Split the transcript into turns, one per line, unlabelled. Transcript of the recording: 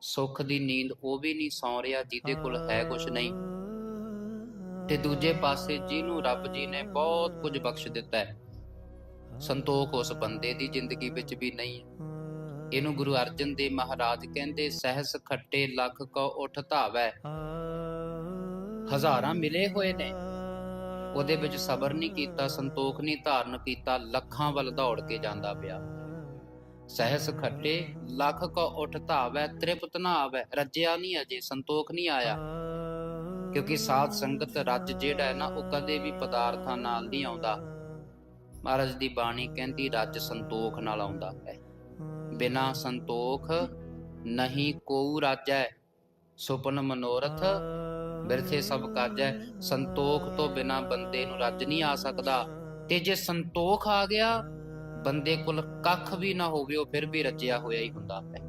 ਸੁੱਖ ਦੀ ਨੀਂਦ ਉਹ ਵੀ ਨਹੀਂ ਸੌਂ ਰਿਹਾ ਜਿਹਦੇ ਕੋਲ ਹੈ ਕੁਛ ਨਹੀਂ, ਤੇ ਦੂਜੇ ਪਾਸੇ ਜਿਹਨੂੰ ਰੱਬ ਜੀ ਨੇ ਬਹੁਤ ਕੁਝ ਬਖਸ਼ ਦਿੱਤਾ ਹੈ, ਸੰਤੋਖ ਉਸ ਬੰਦੇ ਦੀ ਜ਼ਿੰਦਗੀ ਵਿੱਚ ਵੀ ਨਹੀਂ ਹੈ। ਇਹਨੂੰ ਗੁਰੂ ਅਰਜਨ ਦੇਵ ਮਹਾਰਾਜ ਕਹਿੰਦੇ, ਸਹਿਸ ਖੱਟੇ ਲੱਖ ਕੋ ਉਠ ਧਾਵੈ। ਹਜ਼ਾਰਾਂ ਮਿਲੇ ਹੋਏ ਨੇ, ਉਹਦੇ ਵਿੱਚ ਸਬਰ ਨਹੀਂ ਕੀਤਾ, ਸੰਤੋਖ ਨਹੀਂ ਧਾਰਨ ਕੀਤਾ, ਲੱਖਾਂ ਵੱਲ ਦੌੜ ਕੇ ਜਾਂਦਾ ਪਿਆ। ਸਹਿਸ ਖੱਟੇ ਲੱਖ ਕੋ ਉਠ ਧਾਵੈ, ਤ੍ਰਿਪਤ ਨਾ ਆਵੈ। ਰੱਜਿਆ ਨਹੀਂ ਅਜੇ, ਸੰਤੋਖ ਨਹੀਂ ਆਇਆ, ਕਿਉਂਕਿ ਸਾਧ ਸੰਗਤ ਰੱਜ ਜਿਹੜਾ ਹੈ ਨਾ, ਉਹ ਕਦੇ ਵੀ ਪਦਾਰਥਾਂ ਨਾਲ ਨਹੀਂ ਆਉਂਦਾ। ਮਹਾਰਾਜ ਦੀ ਬਾਣੀ ਕਹਿੰਦੀ ਰੱਜ ਸੰਤੋਖ ਨਾਲ ਆਉਂਦਾ ਹੈ। ਬਿਨਾ ਸੰਤੋਖ ਨਹੀਂ ਕੋਊ ਰਾਜੈ, ਸੁਪਨ ਮਨੋਰਥ ਬਿਰਥੇ ਸਭ ਕਾਜੈ। ਸੰਤੋਖ ਤੋਂ ਬਿਨਾ ਬੰਦੇ ਨੂੰ ਰੱਜ ਨਹੀਂ ਆ ਸਕਦਾ, ਤੇ ਜੇ ਸੰਤੋਖ ਆ ਗਿਆ ਬੰਦੇ ਕੋਲ ਕੱਖ ਵੀ ਨਾ ਹੋਵੇ, ਉਹ ਫਿਰ ਵੀ ਰੱਜਿਆ ਹੋਇਆ ਹੀ ਹੁੰਦਾ ਹੈ।